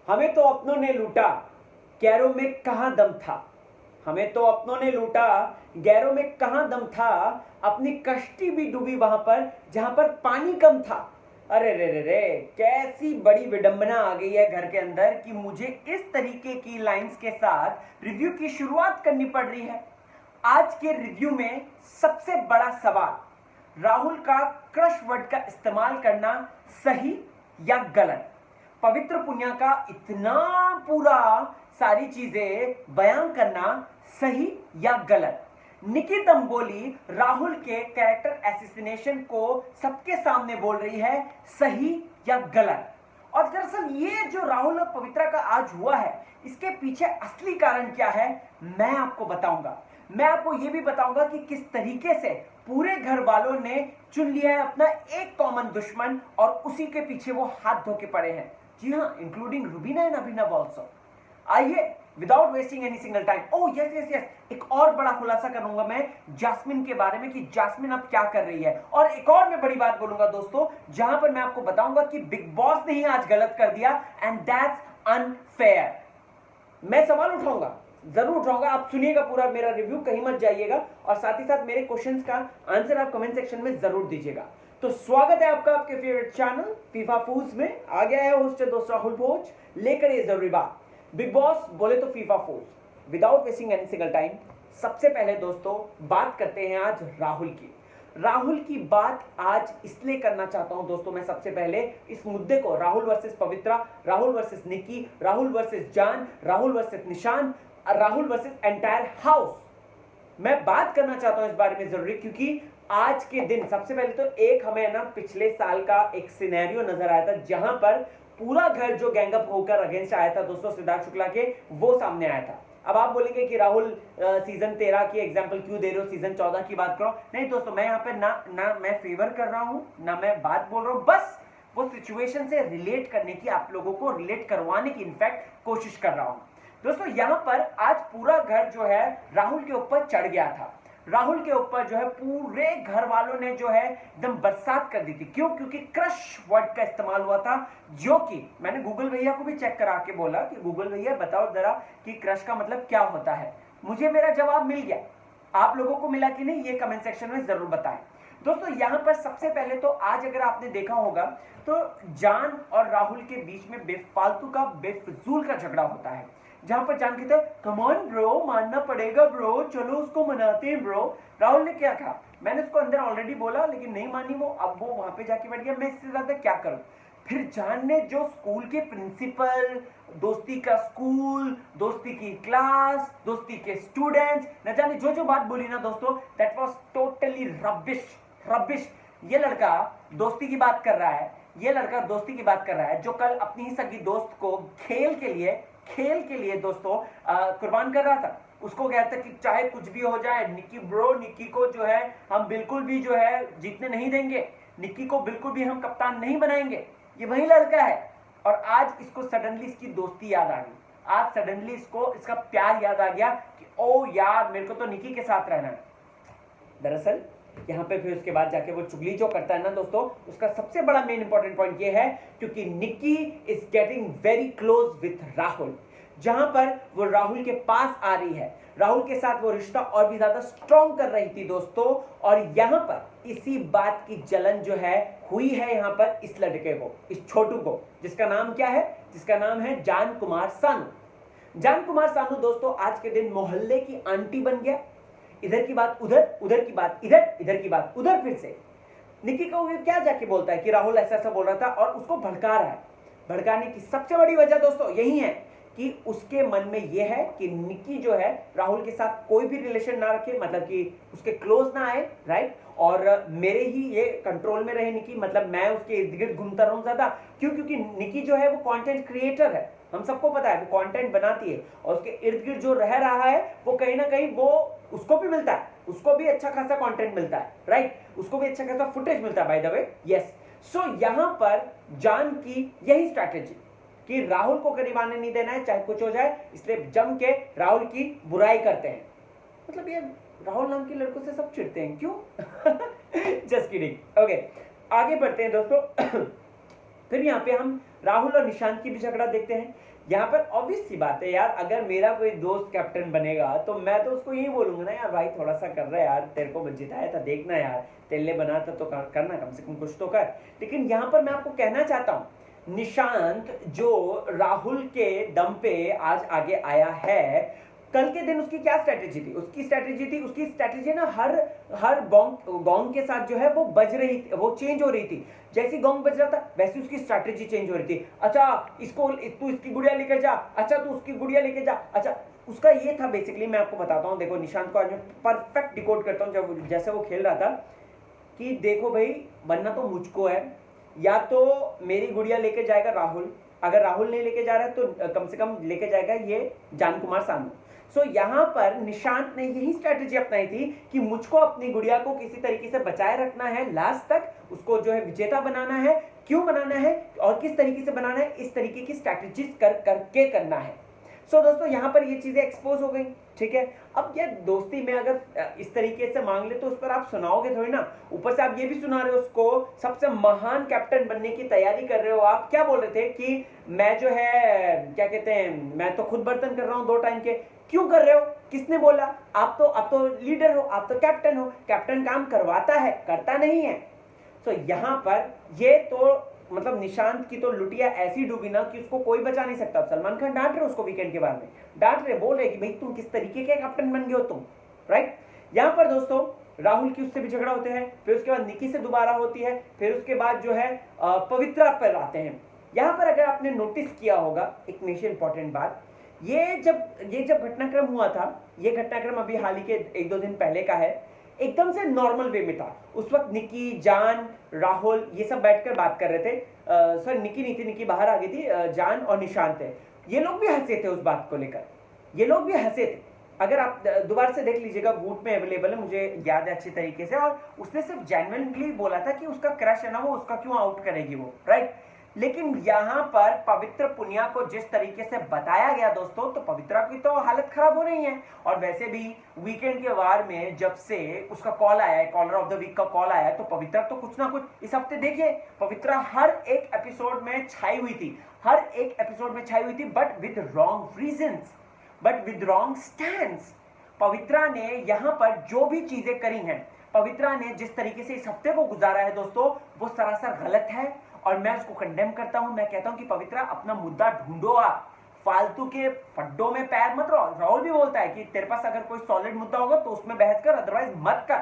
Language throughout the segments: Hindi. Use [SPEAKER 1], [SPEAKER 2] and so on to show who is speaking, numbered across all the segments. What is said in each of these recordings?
[SPEAKER 1] हमें तो अपनों ने लूटा, गैरों में कहां दम था। हमें तो अपनों ने लूटा, गैरों में कहां दम था। अपनी कश्ती भी डूबी वहां पर जहां पर पानी कम था। अरे रे रे रे, कैसी बड़ी विडंबना आ गई है घर के अंदर कि मुझे इस तरीके की लाइंस के साथ रिव्यू की शुरुआत करनी पड़ रही है। आज के रिव्यू में सबसे बड़ा सवाल, राहुल का क्रश वर्ड का इस्तेमाल करना सही या गलत। पवित्र पुण्या का इतना पूरा सारी चीजें बयान करना सही या गलत। निकी दम्बोली राहुल के कैरेक्टर एसिसिनेशन को सबके सामने बोल रही है, सही या गलत। और दरअसल ये जो राहुल और पवित्रा का आज हुआ है, इसके पीछे असली कारण क्या है मैं आपको बताऊंगा। मैं आपको यह भी बताऊंगा कि किस तरीके से पूरे घर वालों ने चुन लिया है अपना एक कॉमन दुश्मन और उसी के पीछे वो हाथ धो के पड़े हैं। जी हाँ, including Rubina and Abhinav also. आइए without wasting any single time, oh yes yes yes, एक और बड़ा खुलासा करूंगा मैं जास्मिन के बारे में कि जास्मिन अब क्या कर रही है। और एक और मैं बड़ी बात बोलूंगा दोस्तों, जहां पर मैं आपको बताऊंगा कि बिग बॉस ने ही आज गलत कर दिया एंड दैट्स अनफेयर। मैं सवाल उठाऊंगा, जरूर उठाऊंगा। आप सुनिएगा पूरा मेरा रिव्यू, कहीं मत जाइएगा। और साथ ही साथ मेरे क्वेश्चंस का आंसर आप कमेंट सेक्शन में जरूर दीजिएगा। तो स्वागत है आपका आपके फेवरेट चैनल फीफा फूड्स में। आ गया है होस्ट दोस्त राहुल भोज लेकर ये जरूरी बात। बिग बॉस बोले तो FIFA foods. Without wasting any single time, सबसे पहले दोस्तों बात करते हैं आज राहुल की। राहुल की बात आज इसलिए करना चाहता हूं दोस्तों मैं सबसे पहले इस मुद्दे को, राहुल वर्सेस पवित्रा, राहुल वर्सेस निकी, राहुल वर्सेस जान, राहुल वर्सेस निशान, राहुल वर्सेस एंटायर हाउस, मैं बात करना चाहता हूं इस बारे में जरूरी, क्योंकि आज के दिन सबसे पहले तो एक हमें ना पिछले साल का एक सिनेरियो नजर आया था जहां पर पूरा घर जो गैंगअप होकर अगेंस्ट आया था दोस्तों सिद्धार्थ शुक्ला के, वो सामने आया था। अब आप बोलेंगे कि राहुल सीजन 13 की एग्जांपल क्यों दे रहे हो, सीजन 14 की बात करो। नहीं दोस्तों, मैं यहाँ पे ना मैं फेवर कर रहा हूं ना मैं बात बोल रहा हूं, बस वो सिचुएशन से रिलेट करने की, आप लोगों को रिलेट करवाने की इनफैक्ट कोशिश कर रहा हूं। दोस्तों यहां पर आज पूरा घर जो है राहुल के ऊपर चढ़ गया था। राहुल के ऊपर जो है पूरे घर वालों ने जो है एकदम बरसात कर दी थी। क्यों? क्योंकि क्रश वर्ड का इस्तेमाल हुआ था, जो कि मैंने गूगल भैया को भी चेक करा के बोला कि गूगल भैया बताओ जरा कि क्रश का मतलब क्या होता है। मुझे मेरा जवाब मिल गया, आप लोगों को मिला कि नहीं ये कमेंट सेक्शन में जरूर बताएं। दोस्तों यहां पर सबसे पहले तो आज अगर आपने देखा होगा तो जान और राहुल के बीच में बेफालतू का बेफिजूल का झगड़ा होता है, जहां पर जान कहते हैं कम ऑन ब्रो, मानना पड़ेगा ब्रो, चलो उसको मनाते हैं ब्रो। राहुल ने क्या कहा, मैंने उसको अंदर ऑलरेडी बोला लेकिन नहीं मानी वो, अब वो वहां पे जाके बैठ गया, मैं इससे ज्यादा क्या करूं। फिर जान ने जो स्कूल के प्रिंसिपल, दोस्ती का स्कूल, दोस्ती की क्लास, दोस्ती के स्टूडेंट्स, न जाने जो जो बात बोली ना दोस्तों, that was totally rubbish rubbish. ये लड़का दोस्ती की बात कर रहा है, ये लड़का दोस्ती की बात कर रहा है जो कल अपनी ही सगी दोस्त को खेल के लिए दोस्तों कुर्बान कर रहा था। उसको कहता कि चाहे कुछ भी हो जाए निक्की ब्रो, निक्की को जो है हम बिल्कुल भी जो है जीतने नहीं देंगे, निक्की को बिल्कुल भी हम कप्तान नहीं बनाएंगे। ये वही लड़का है। और आज इसको सडनली इसकी दोस्ती याद आ गई, आज सडनली इसको इसका प्यार याद आ गया कि ओ यार मेरे को तो निक्की के साथ रहना है। दरअसल यहां पे फिर उसके बाद जाके वो चुगली जो करता है ना दोस्तों, उसका सबसे बड़ा मेन इंपॉर्टेंट पॉइंट ये है क्योंकि Nikki is getting very close with Rahul. जहां पर वो राहुल के पास आ रही है, राहुल के साथ वो रिश्ता और भी ज्यादा स्ट्रॉन्ग कर रही थी दोस्तों। और यहां पर इसी बात की जलन जो है हुई है यहां पर इस लड़के को, इस छोटू को, जिसका नाम क्या है, जिसका नाम है जान कुमार सानू। जान कुमार सानू दोस्तों आज के दिन मोहल्ले की आंटी बन गया। इधर की बात उधर, उधर की बात इधर, इधर की बात उधर। फिर से निक्की को क्या जाके बोलता है कि राहुल ऐसा ऐसा बोल रहा था और उसको भड़का रहा है। भड़काने की सबसे बड़ी वजह दोस्तों यही है कि उसके मन में यह है कि निक्की जो है राहुल के साथ कोई भी रिलेशन ना रखे, मतलब कि उसके क्लोज ना आए, राइट। और मेरे ही ये कंट्रोल में रहे निक्की, मतलब मैं उसके इर्द गिर्द घूमता रहूं ज्यादा। क्यों? क्योंकि निक्की जो है वो कंटेंट क्रिएटर है, हम सबको पता है, वो कंटेंट बनाती है और उसके इर्द गिर्द जो रह रहा है वो कहीं ना कहीं वो उसको भी मिलता है, उसको भी अच्छा खासा कंटेंट मिलता है, राइट, उसको भी अच्छा खासा फुटेज मिलता है बाय द वे, यस। सो यहां पर जान की यही स्ट्रैटेजी कि राहुल को करीब आने नहीं देना है चाहे कुछ हो जाए, इसलिए जम के राहुल की बुराई करते हैं। मतलब ये राहुल नाम के लड़कों से सब चिढ़ते हैं क्यों? Just kidding. ओके, आगे बढ़ते हैं दोस्तों। फिर यहाँ पे हम राहुल और निशांत की भी झगड़ा देखते हैं। यहाँ पर ऑब्वियस सी बात है यार, अगर मेरा कोई दोस्त कैप्टन बनेगा तो मैं तो उसको यही बोलूंगा ना, यार भाई थोड़ा सा कर रहा है यार, तेरे को जिताया था, देखना यार, तेरे लिए बना था तो करना, कम से कम कुछ तो कर। लेकिन यहाँ पर मैं आपको कहना चाहता हूँ, निशांत जो राहुल के दम पे आज आगे आया है, कल के दिन उसकी क्या स्ट्रेटेजी थी? उसकी स्ट्रेटेजी ना हर गोंग के साथ जो है वो बज रही थी, वो चेंज हो रही थी। जैसी गोंग बज रहा था वैसी उसकी स्ट्रेटेजी चेंज हो रही थी। अच्छा इसको, तू इसकी गुड़िया लेकर जा, अच्छा तू उसकी गुड़िया लेकर जा, अच्छा उसका ये था बेसिकली। मैं आपको बताता हूँ, देखो निशांत को आज मैं परफेक्ट डिकोड करता हूँ जब जैसे वो खेल रहा था, कि देखो भाई बनना तो मुझको है, या तो मेरी गुड़िया लेके जाएगा राहुल, अगर राहुल नहीं लेके जा रहा है तो कम से कम लेके जाएगा ये जान कुमार सानू। सो यहाँ पर निशांत ने यही स्ट्रेटेजी अपनाई थी कि मुझको अपनी गुड़िया को किसी तरीके से बचाए रखना है, लास्ट तक उसको जो है विजेता बनाना है। क्यों बनाना है और किस तरीके से बनाना है, इस तरीके की स्ट्रेटेजीज करके करना है। सो दोस्तों यहाँ पर ये चीजें एक्सपोज हो गई, ठीक है। अब ये दोस्ती में अगर इस तरीके से मांग ले तो उस पर आप सुनाओगे थोड़ी ना, ऊपर से आप ये भी सुना रहे हो उसको, सबसे महान कैप्टन बनने की तैयारी कर रहे हो। आप क्या बोल रहे थे कि मैं जो है क्या कहते हैं, मैं तो खुद बर्तन कर रहा हूं 2 टाइम के। क्यों कर रहे हो, किसने बोला? आप तो लीडर हो, आप तो कैप्टन हो, कैप्टन काम करवाता है, करता नहीं है। तो यहां पर ये तो मतलब निशांत की तो लुटिया ऐसी डूबी ना कि उसको कोई बचा नहीं सकता। सलमान खान डांट रहे उसको वीकेंड के बाद में, डांट रहे, बोल रहे कि भाई तुम किस तरीके के कैप्टन बन गए हो तुम, राइट। यहां पर दोस्तों राहुल की उससे भी झगड़ा होते हैं, फिर उसके बाद निकी से दोबारा होती है, फिर उसके बाद जो है पवित्रा पर आते हैं। यहां पर अगर आपने नोटिस किया होगा एक निश्चित इंपॉर्टेंट बात, ये जब घटनाक्रम हुआ था, ये घटनाक्रम अभी हाल ही के 1-2 दिन पहले का है, एकदम से नॉर्मल वे में था। उस वक्त निकी, जान, राहुल ये सब बैठकर बात कर रहे थे। सॉरी निकी नहीं थी, निकी बाहर आ गई थी, जान और निशांत थे। ये लोग भी हंसे थे उस बात को लेकर, ये लोग भी हंसे थे। अगर आप दोबारा से देख लीजिएगा, वूट में अवेलेबल है, मुझे याद है अच्छी तरीके से। और उसने सिर्फ जेन्युइनली बोला था कि उसका क्रश है ना, वो उसका क्यों आउट करेगी वो, राइट। लेकिन यहां पर पवित्र पुनिया को जिस तरीके से बताया गया दोस्तों, तो पवित्रा की तो हालत खराब हो रही है। और वैसे भी वीकेंड के वार में जब से उसका कॉल आया है, कॉलर ऑफ द वीक का कॉल आया है, तो पवित्रा तो कुछ ना कुछ इस हफ्ते देखिए, पवित्रा हर एक एपिसोड में छाई हुई थी, हर एक एपिसोड में छाई हुई थी, but with wrong reasons, but with wrong stands. Pavitra ने यहां पर जो भी चीजें करी हैं, पवित्रा ने जिस तरीके से इस हफ्ते को गुजारा है दोस्तों, वो सरासर गलत है और मैं उसको कंडेम करता हूं। मैं कहता हूं कि पवित्रा अपना मुद्दा ढूंढो, आप फालतू के फड्डों में पैर मत रहो। राहुल भी बोलता है कि तेरे पास अगर कोई सॉलिड मुद्दा होगा तो उसमें बहस कर, अदरवाइज मत कर।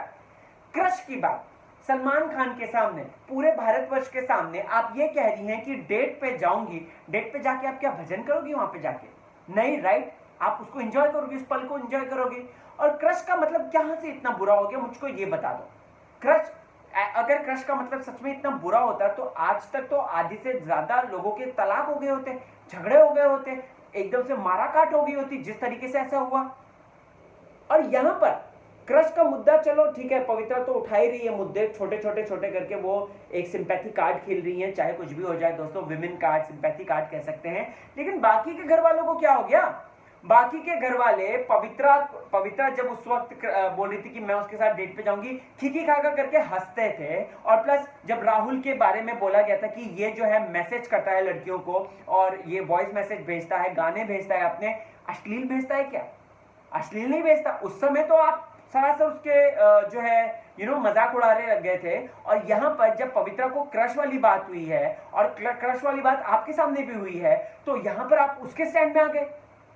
[SPEAKER 1] क्रश की बात सलमान खान के सामने, पूरे भारतवर्ष के सामने आप ये कह रही हैं कि डेट पे जाऊंगी, डेट पे जाके आप क्या भजन करोगी वहां पे जाके? नहीं, राइट, आप उसको एंजॉय करोगे, उस पल को एंजॉय करोगे। और क्रश का मतलब कहां से इतना बुरा हो गया, मुझको ये बता दो। क्रश, अगर क्रश का मतलब सच में इतना बुरा होता तो आज तक तो आधी से ज्यादा लोगों के तलाक हो गए होते, झगड़े हो गए होते, एकदम से मारा काट हो गई होती, जिस तरीके से ऐसा हुआ। और यहां पर क्रश का मुद्दा, चलो ठीक है, पवित्रा तो उठा ही रही है मुद्दे, छोटे छोटे करके वो एक सिंपैथी कार्ड खेल रही है, चाहे कुछ भी हो जाए दोस्तों, विमेन कार्ड, सिंपैथी कार्ड कह सकते हैं। लेकिन बाकी के घर वालों को क्या हो गया? बाकी के घर वाले पवित्रा जब उस वक्त बोल रही थी कि मैं उसके साथ डेट पे जाऊंगी, खिकी खाका करके हंसते थे। और प्लस जब राहुल के बारे में बोला गया था कि ये जो है मैसेज करता है लड़कियों को, और ये वॉइस मैसेज भेजता है, गाने भेजता है, अपने अश्लील भेजता है क्या? अश्लील नहीं भेजता। उस समय तो आप सरासर उसके जो है मजाक उड़ाने लग गए थे। और यहां पर जब पवित्रा को क्रश वाली बात हुई है, और क्रश वाली बात आपके सामने भी हुई है, तो यहां पर आप उसके स्टैंड में आ गए।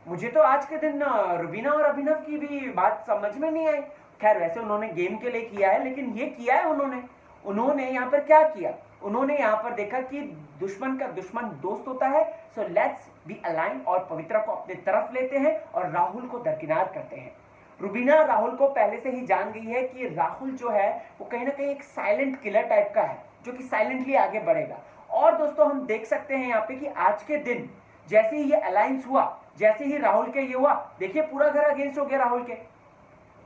[SPEAKER 1] मुझे तो आज के दिन रुबीना और अभिनव की भी बात समझ में नहीं आई। खैर वैसे उन्होंने गेम के लिए किया है, लेकिन ये किया है उन्होंने यहाँ पर क्या किया? उन्होंने यहाँ पर देखा कि दुश्मन का दुश्मन दोस्त होता है, सो लेट्स बी अलाइन, और पवित्रा को अपने तरफ लेते हैं और राहुल को दरकिनार करते हैं। रुबीना राहुल को पहले से ही जान गई है कि राहुल जो है वो कहीं ना कहीं एक साइलेंट किलर टाइप का है, जो कि साइलेंटली आगे बढ़ेगा। और दोस्तों हम देख सकते हैं यहाँ पे कि आज के दिन जैसे ही ये अलायंस हुआ, जैसे ही राहुल के ये हुआ, देखिए पूरा घर अगेंस्ट हो गया राहुल के।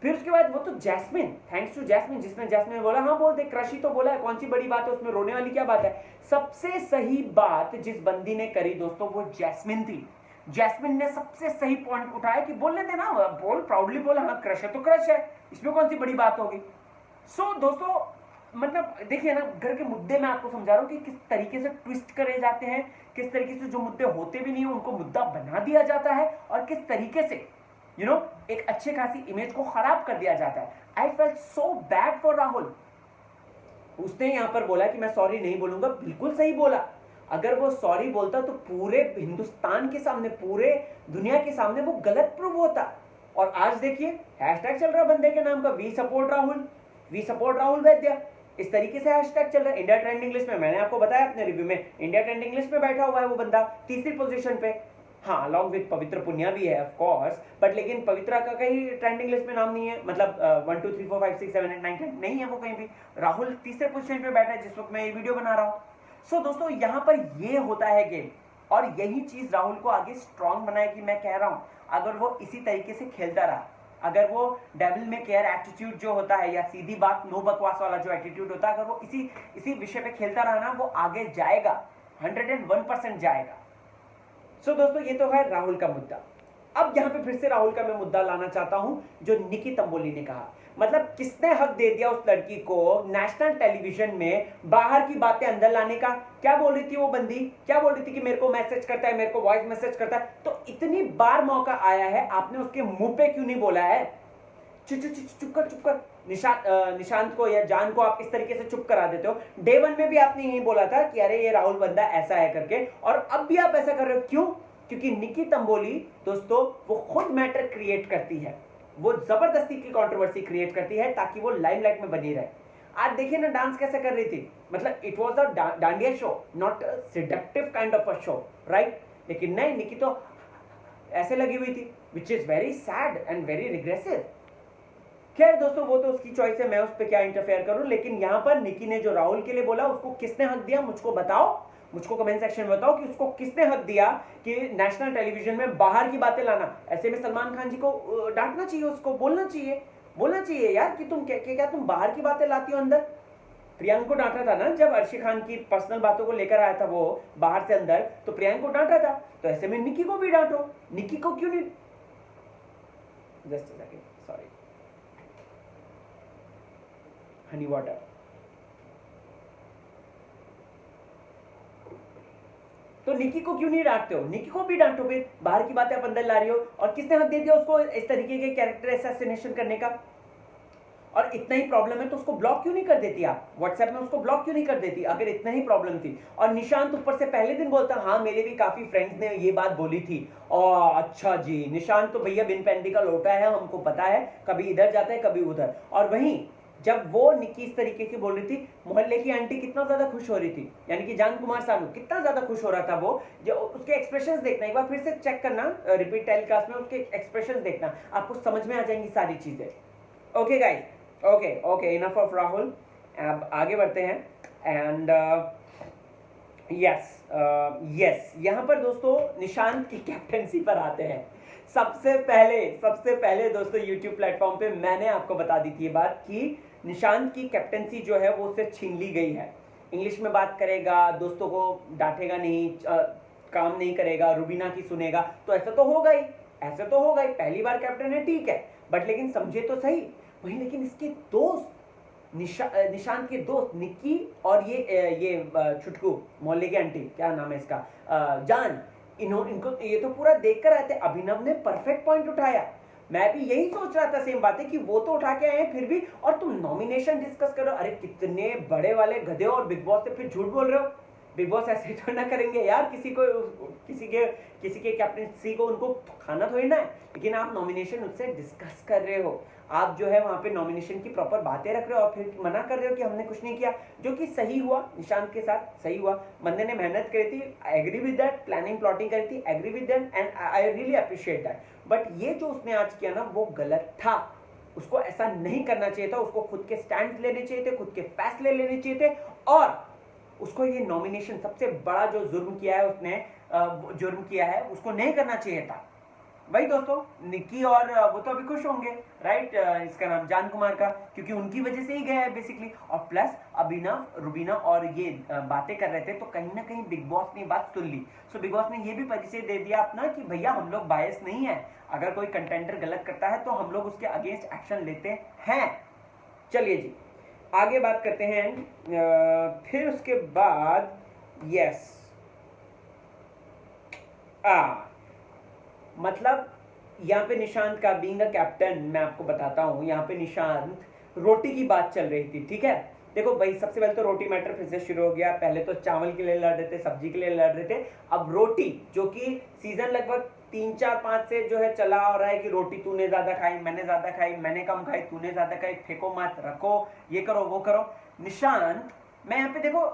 [SPEAKER 1] फिर उसके बाद वो तो जैस्मिन, थैंक्स टू जैस्मिन, जिसने जैस्मिन बोला हाँ बोल दे, क्रश ही तो बोला है, कौन सी बड़ी बात है उसमें, रोने वाली क्या बात है। सबसे सही बात जिस बंदी ने करी दोस्तों वो जैस्मिन थी। जैस्मिन ने सबसे सही पॉइंट उठाया कि बोलने देना, बोल, प्राउडली बोला हाँ क्रश है तो क्रश है, इसमें कौन सी बड़ी बात होगी। सो दोस्तों मतलब देखिए ना, घर के मुद्दे मैं आपको समझा रहा हूँ कि किस तरीके से ट्विस्ट करे जाते हैं, किस तरीके से जो मुद्दे होते भी नहीं उनको मुद्दा बना दिया जाता है, और किस तरीके से एक अच्छे खासी इमेज को खराब कर दिया जाता है। I felt so bad for Rahul. उसने यहां पर बोला कि मैं सॉरी नहीं बोलूंगा, बिल्कुल सही बोला। अगर वो सॉरी बोलता तो पूरे हिंदुस्तान के सामने, पूरे दुनिया के सामने वो गलत प्रूव होता। और आज देखिए हैशटैग चल रहा बंदे के नाम का, we support Rahul, we support Rahul Vaidya, इस तरीके से हैशटैग चल रहा है। इंडिया ट्रेंडिंग लिस्ट में, मैंने आपको बताया अपने रिव्यू में, इंडिया ट्रेंडिंग लिस्ट में बैठा हुआ है वो बंदा, तीसरी पोजीशन पे। हाँ, अलॉन्ग विद पवित्र पुनिया भी है ऑफ कोर्स, बट लेकिन पवित्रा का कहीं ट्रेंडिंग लिस्ट में नाम नहीं है, मतलब 1 2 3 4 5 6 7 8 9 10 नहीं है वो कहीं भी। राहुल तीसरे पोजीशन पे बैठा है जिस वक्त मैं ये वीडियो बना रहा हूँ। सो दोस्तों यहाँ पर ये होता है गेम, और यही चीज राहुल को आगे स्ट्रांग बनाएगी। मैं कह रहा हूँ अगर वो इसी तरीके से खेलता रहा, अगर वो डेविल में केयर एटीट्यूड जो होता है, या सीधी बात नो बकवास वाला जो एटीट्यूड होता है, अगर वो इसी विषय पे खेलता रहा ना, वो आगे जाएगा, 101% जाएगा। सो दोस्तों ये तो है राहुल का मुद्दा। अब यहां पे फिर से राहुल का मैं मुद्दा लाना चाहता हूं, जो निकी तंबोली ने कहा। मतलब किसने हक दे दिया उस लड़की को नेशनल टेलीविजन में बाहर की बातें अंदर लाने का? क्या बोल रही थी वो बंदी, क्या बोल रही थी कि मेरे को मैसेज करता है, मेरे को वॉइस मैसेज करता है। तो इतनी बार मौका आया है, आपने उसके मुंह पे क्यों नहीं बोला है? चुप कर। निशांत को या जान को आप इस तरीके से चुप करा देते हो। डे 1 में भी आपने यही बोला था कि अरे ये राहुल बंदा ऐसा है करके, और अब भी आप ऐसा कर रहे हो। क्यों? क्योंकि निकी तंबोली दोस्तों वो खुद मैटर क्रिएट करती है, वो जबरदस्ती की कंट्रोवर्सी क्रिएट करती है ताकि वो लाइमलाइट में बनी रहे। आज देखिए ना डांस कैसे कर रही थी, मतलब it was a dandiya show, not a seductive kind of a show, right? लेकिन नहीं, निकी तो ऐसे लगी हुई थी, which is very sad and very regressive. खैर दोस्तों वो तो उसकी चॉइस है, मैं उस पर क्या इंटरफेयर करूं। लेकिन यहां पर निकी ने जो राहुल के लिए बोला, उसको किसने हक दिया? मुझको बताओ, मुझको कमेंट सेक्शन में बताओ कि उसको किसने हक दिया कि नेशनल टेलीविजन में बाहर की बातें लाना। ऐसे में सलमान खान जी को डांटना चाहिए, उसको बोलना चाहिए यार कि तुम क्या तुम बाहर की बातें लाती हो अंदर। प्रियांक को डांटा था ना जब अर्शी खान की पर्सनल बातों को लेकर आया था वो बाहर से अंदर, तो प्रियांक को डांटा था। तो ऐसे में निकी को भी डांटो। निकी को क्यों नहीं? Just a second, sorry, Honey water. तो निकी को क्यों नहीं डांटते हो? निकी को भी डांटो फिर, बाहर की बातें आप अंदर ला रही हो। और किसने हक दे दिया उसको इस तरीके के कैरेक्टर असैसिनेशन करने का? और इतना ही प्रॉब्लम है तो उसको ब्लॉक क्यों नहीं कर देती आप? व्हाट्सएप में उसको ब्लॉक क्यों नहीं कर देती अगर इतना ही प्रॉब्लम थी? और निशांत ऊपर से पहले दिन बोलता, हाँ मेरे भी काफी फ्रेंड्स ने ये बात बोली थी। और अच्छा जी, निशांत तो भैया बिन पैंडी का लोटा है, हमको पता है, कभी इधर जाता है कभी उधर। और वहीं जब वो निकी इस तरीके की बोल रही थी, मोहल्ले की आंटी कितना ज्यादा खुश हो रही थी, यानी कि जान कुमार सानू कितना ज्यादा खुश हो रहा था वो। जो उसके एक्सप्रेशंस देखना, एक बार फिर से चेक करना रिपीट टेलीकास्ट में, उसके एक्सप्रेशंस देखना, आपको समझ में आ जाएंगी सारी चीजें। Okay guys, okay enough of Rahul, अब आगे बढ़ते हैं। एंड यस यहाँ पर दोस्तों निशांत की कैप्टनसी पर आते हैं। सबसे पहले दोस्तों YouTube प्लेटफॉर्म पे मैंने आपको बता दी थी ये बात कि निशांत की कैप्टनसी जो है वो उससे छीन ली गई है। इंग्लिश में बात करेगा, दोस्तों को डांटेगा नहीं, काम नहीं करेगा, रुबीना की सुनेगा, तो ऐसा तो होगा ही, पहली बार कैप्टन है ठीक है, बट लेकिन समझे तो सही। वहीं लेकिन इसके दोस्त निशांत के दोस्त निक्की और ये छुटकू मोहल्ले की आंटी, क्या नाम है इसका, जान, इनको ये तो पूरा देख कर आए थे। अभिनव ने परफेक्ट पॉइंट उठाया, मैं भी यही सोच रहा था सेम बातें कि वो तो उठा के आए हैं फिर भी, और तुम नॉमिनेशन डिस्कस करो। अरे कितने बड़े वाले गधे, और बिग बॉस से फिर झूठ बोल रहे हो। बिग बॉस ऐसे तो ना करेंगे यार, किसी के कैप्टनसी को उनको खाना थोड़ी ना है। लेकिन आप नॉमिनेशन उससे डिस्कस कर रहे हो, आप जो है वहां पे नॉमिनेशन की प्रॉपर बातें रख रहे हो और फिर मना कर रहे हो कि हमने कुछ नहीं किया, जो कि सही हुआ, निशांत के साथ सही हुआ। बंदे ने मेहनत करी थी, I agree with that, planning plotting करी थी, agree with that and I really appreciate that. But ये जो उसने आज किया ना वो गलत था, उसको ऐसा नहीं करना चाहिए था। उसको खुद के स्टैंड लेने चाहिए थे, खुद के फैसले लेने चाहिए थे। और उसको ये नॉमिनेशन, सबसे बड़ा जो जुर्म किया है उसने, उसको नहीं करना चाहिए था। भाई दोस्तों निक्की और वो तो अभी खुश होंगे, राइट, इसका नाम जान कुमार का, क्योंकि उनकी वजह से ही गया है बेसिकली। और प्लस अभिनव, रुबीना और ये बातें कर रहे थे, तो कहीं ना कहीं बिग बॉस ने बात सुन ली। सो बिग बॉस ने ये भी परिचय दे दिया अपना कि भैया हम लोग बायस नहीं है, अगर कोई कंटेंडर गलत करता है तो हम लोग उसके अगेंस्ट एक्शन लेते हैं। चलिए जी, आगे बात करते हैं। फिर उसके बाद यस मतलब यहाँ पे निशांत का बीइंग अ कैप्टन मैं आपको बताता हूँ। यहाँ पे निशांत रोटी की बात चल रही थी, ठीक है। देखो भाई, सबसे पहले तो रोटी मैटर फिर से शुरू हो गया। पहले तो चावल के लिए लड़ रहे थे, सब्जी के लिए लड़ रहे थे, अब रोटी, जो कि सीजन लगभग 3 4 5 से जो है चला आ रहा है कि रोटी तूने ज्यादा खाई, मैंने ज्यादा खाई, मैंने कम खाई, तूने ज्यादा खाई, फेंको मत, रखो, ये करो वो करो। निशांत, मैं यहाँ पे देखो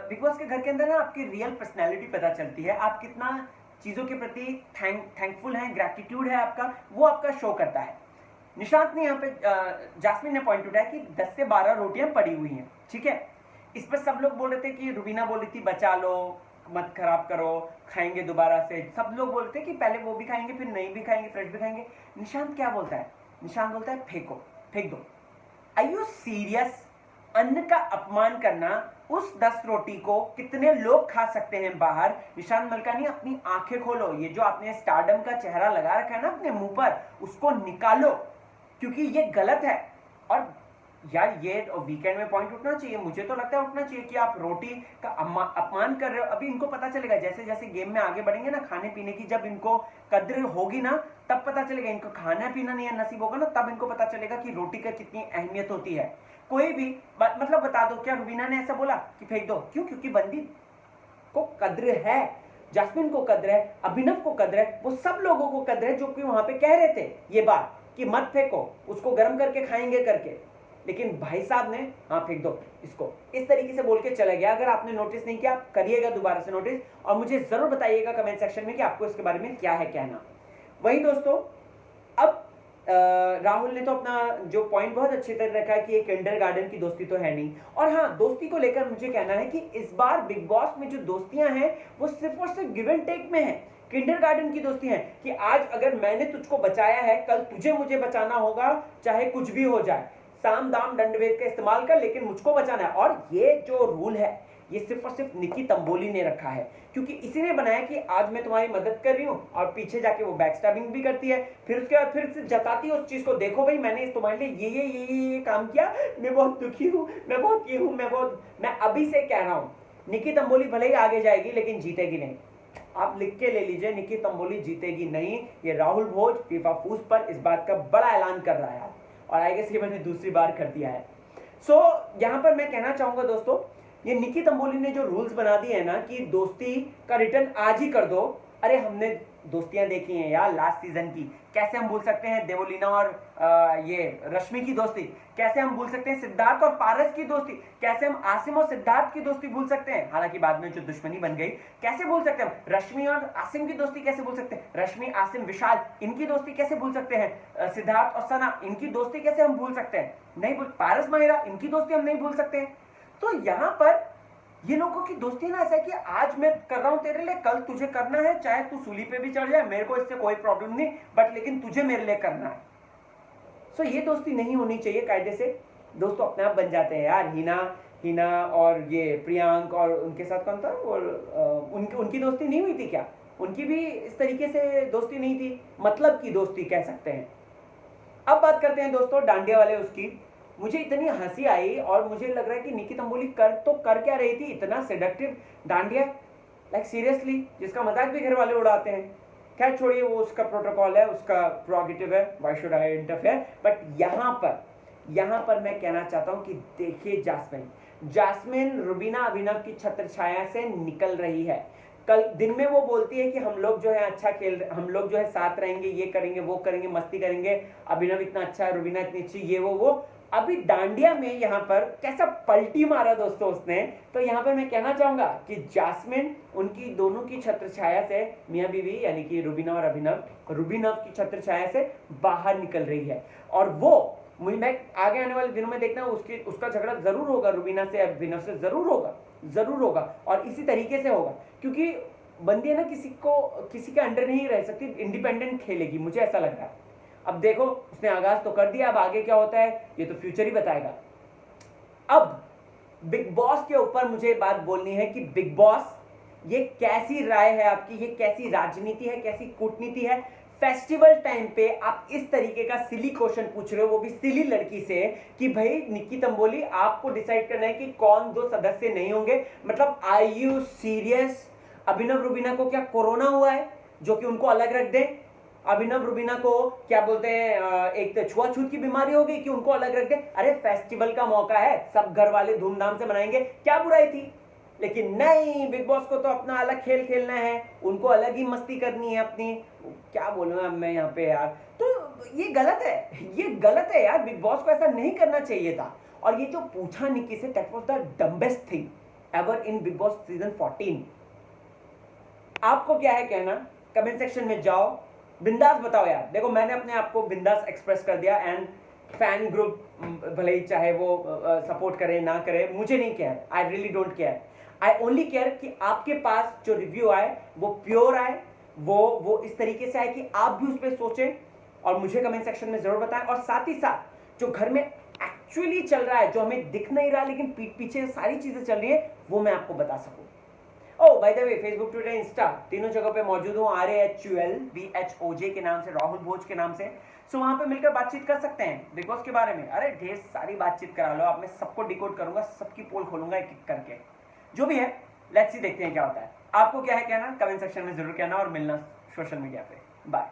[SPEAKER 1] बिग बॉस के घर के अंदर ना आपकी रियल पर्सनैलिटी पता चलती है। आप कितना चीजों के प्रति थैंकफुल हैं, ग्रैटिट्यूड है आपका, वो आपका शो करता है। निशांत ने यहाँ पे जास्मिन ने पॉइंट उठाया कि 10 से 12 रोटियां पड़ी हुई हैं, ठीक है। इस पर सब लोग बोल रहे थे कि रुबीना बोली थी बचा लो, मत खराब करो, खाएंगे दोबारा से। सब लोग बोलते हैं कि पहले वो भी खाएंगे, फिर नहीं भी खाएंगे, फ्रेश भी खाएंगे। निशांत क्या बोलता है? निशांत बोलता है फेंको, फेंक दो। Are you serious? अन्न का अपमान करना, उस 10 रोटी को कितने लोग खा सकते हैं बाहर? निशांत मलकानी, अपनी आंखें खोलो। ये जो आपने स्टारडम का चेहरा लगा रखा है ना अपने मुंह पर, उसको निकालो, क्योंकि ये गलत है। और यार ये वीकेंड में पॉइंट उठना चाहिए, मुझे तो लगता है उठना चाहिए कि आप रोटी का अपमान कर रहे हो। अभी इनको पता चलेगा, जैसे जैसे गेम में आगे बढ़ेंगे ना, खाने पीने की जब इनको कद्र होगी ना, तब पता चलेगा। इनको खाना पीना नहीं नसीब होगा ना, तब इनको पता चलेगा कि रोटी का कितनी अहमियत होती है। कोई भी मतलब बता दो, क्या रुबीना ने ऐसा बोला कि फेंक दो? क्यों? क्योंकि बंदी को कद्र है, जास्मिन को कद्र है, अभिनव को कद्र है, वो सब लोगों को कद्र है जो कि वहां पे कह रहे थे ये बात कि मत फेंको, उसको गर्म करके खाएंगे करके। लेकिन भाई साहब ने हाँ फेंक दो इसको, इस तरीके से बोल के चला गया। अगर आपने नोटिस नहीं किया, करिएगा दोबारा से नोटिस, और मुझे जरूर बताइएगा कमेंट सेक्शन में कि आपको इसके बारे में क्या है कहना। वही दोस्तों, अब राहुल ने तो अपना जो पॉइंट बहुत अच्छे तरह रखा है कि एक किंडरगार्टन की दोस्ती तो है नहीं। और हाँ, दोस्ती को लेकर मुझे कहना है कि इस बार बिग बॉस में जो दोस्तियां हैं वो सिर्फ और सिर्फ गिव एंड टेक में है। किंडरगार्टन की दोस्ती है कि आज अगर मैंने तुझको बचाया है, कल तुझे मुझे बचाना होगा, चाहे कुछ भी हो जाए। साम दाम दंड भेद का इस्तेमाल कर, लेकिन मुझको बचाना है। और ये जो रूल है ये सिर्फ और सिर्फ निकी तंबोली ने रखा है, क्योंकि इसी ने बनाया कि आज मैं तुम्हारी मदद कर रही हूं, और पीछे जाके वो बैकस्टैबिंग भी करती है। फिर उसके बाद फिर से जताती है उस चीज को, देखो भाई मैंने तुम्हारे लिए ये काम किया, मैं बहुत दुखी हूं, मैं बहुत ये हूं, मैं अभी से कह रहा हूं, निकी तंबोली भले ही आगे जाएगी लेकिन जीतेगी नहीं। आप लिख के ले लीजिए, निकी तंबोली जीतेगी नहीं। ये राहुल भोज फीफा फूस पर इस बात का बड़ा ऐलान कर रहा है, और आई गेस ये मैंने दूसरी बार कर दिया है। सो यहां पर मैं कहना चाहूंगा दोस्तों, ये निकी तंबोली ने जो रूल्स बना दिए हैं ना कि दोस्ती का रिटर्न आज ही कर दो। अरे हमने दोस्तियां देखी हैं यार लास्ट सीजन की, कैसे हम भूल सकते हैं देवोलीना और ये रश्मि की दोस्ती? कैसे हम भूल सकते हैं सिद्धार्थ और पारस की दोस्ती? कैसे हम आसिम और सिद्धार्थ की दोस्ती भूल सकते हैं? हालांकि बाद में जो दुश्मनी बन गई, कैसे भूल सकते हैं? रश्मि और आसिम की दोस्ती कैसे भूल सकते हैं? रश्मि, आसिम, विशाल, इनकी दोस्ती कैसे भूल सकते हैं? सिद्धार्थ और सना, इनकी दोस्ती कैसे हम भूल सकते हैं? नहीं भूल। पारस माहिरा, इनकी दोस्ती हम नहीं भूल सकते हैं। तो यहां पर ये लोगों की दोस्ती ना ऐसा है कि आज मैं कर रहा हूं तेरे लिए, कल तुझे करना है, चाहे तू सूली पे भी चढ़ जाए, मेरे को इससे कोई प्रॉब्लम नहीं, बट लेकिन तुझे मेरे लिए करना है। सो ये दोस्ती नहीं होनी चाहिए। कायदे से दोस्तों अपने आप बन जाते हैं यार। हिना और ये प्रियांक, और उनके साथ कौन था, और उनकी दोस्ती नहीं हुई थी क्या? उनकी भी इस तरीके से दोस्ती नहीं थी, मतलब की दोस्ती कह सकते हैं। अब बात करते हैं दोस्तों डांडिया वाले उसकी। मुझे इतनी हंसी आई, और मुझे लग रहा है कि निकी तंबोली कर क्या रही थी, इतना सेडक्टिव डांडिया, लाइक सीरियसली, जिसका मजाक भी घर वाले उड़ाते हैं। खैर छोड़िए, वो उसका प्रोटोकॉल है, उसका प्रोगेटिव है, why should I interfere. But यहाँ पर मैं कहना चाहता हूँ कि देखिए जास्मिन रुबीना अभिनव की छत्र छाया से निकल रही है। कल दिन में वो बोलती है कि हम लोग जो है अच्छा हम लोग जो है साथ रहेंगे, ये करेंगे, वो करेंगे, मस्ती करेंगे, अभिनव इतना अच्छा है, रुबीना इतनी अच्छी, ये वो। अभी डांडिया में यहाँ पर कैसा पलटी मारा दोस्तों उसने। तो यहाँ पर मैं कहना चाहूंगा कि जास्मिन उनकी दोनों की छत्र छाया से, मियां बीवी यानी कि रुबीना और रुबीनव की छत्र छाया से बाहर निकल रही है। और वो मैं आगे आने वाले दिनों में देखना उसका झगड़ा जरूर होगा रुबीना से, अभिनव से जरूर होगा, और इसी तरीके से होगा, क्योंकि बंदी है ना किसी के अंडर नहीं रह सकती, इंडिपेंडेंट खेलेगी, मुझे ऐसा लग रहा है। अब देखो, उसने आगाज तो कर दिया, अब आगे क्या होता है ये तो फ्यूचर ही बताएगा। अब बिग बॉस के ऊपर मुझे बात बोलनी है कि बिग बॉस, ये कैसी राय है आपकी, ये कैसी राजनीति है, कैसी कूटनीति है? फेस्टिवल टाइम पे आप इस तरीके का सिली क्वेश्चन पूछ रहे हो, वो भी सिली लड़की से, कि भाई निक्की तंबोली आपको डिसाइड करना है कि कौन 2 सदस्य नहीं होंगे। मतलब आर यू सीरियस? अभिनव रुबीना को क्या कोरोना हुआ है जो कि उनको अलग रख दें? अभिनव रुबीना को क्या बोलते हैं, एक तो छुआछूत की बीमारी हो गई कि उनको अलग रख दें? अरे फेस्टिवल का मौका है, सब घर वाले धूमधाम से मनाएंगे, क्या बुराई थी? लेकिन नहीं, बिग बॉस को तो अपना अलग खेल खेलना है, उनको अलग ही मस्ती करनी है अपनी। क्या बोलूँ अब मैं यहाँ पे यार, तो ये गलत है, ये गलत है यार, बिग बॉस को ऐसा नहीं करना चाहिए था। और ये जो पूछा निक्की से, that was the dumbest thing ever in big boss season 14। आपको क्या है कहना? कमेंट सेक्शन में जाओ, बिंदास बताओ यार। देखो मैंने अपने आप को बिंदास एक्सप्रेस कर दिया, एंड फैन ग्रुप भले ही चाहे वो सपोर्ट करे ना करे, मुझे नहीं care, I really don't care. I only care कि आपके पास जो रिव्यू आए वो प्योर आए, वो इस तरीके से आए कि आप भी उस पर सोचें और मुझे कमेंट सेक्शन में जरूर बताएं। और साथ ही साथ जो घर में एक्चुअली चल रहा है, जो हमें दिख नहीं रहा लेकिन पीठ पीछे सारी चीजें चल रही है, वो मैं आपको बता सकूं। Oh by the way, Facebook, Twitter, Insta तीनों जगह पे मौजूद हूँ, RAHULBHOJ के नाम से, राहुल भोज के नाम से। सो वहां पे मिलकर बातचीत कर सकते हैं बिग बॉस के बारे में। अरे ढेर सारी बातचीत करा लो आप, मैं सबको डिकोड करूंगा, सबकी पोल खोलूंगा एक एक करके। जो भी है, लेट्स सी, देखते हैं क्या होता है। आपको क्या है कहना, कमेंट सेक्शन में जरूर कहना, और मिलना सोशल मीडिया पे। बाय।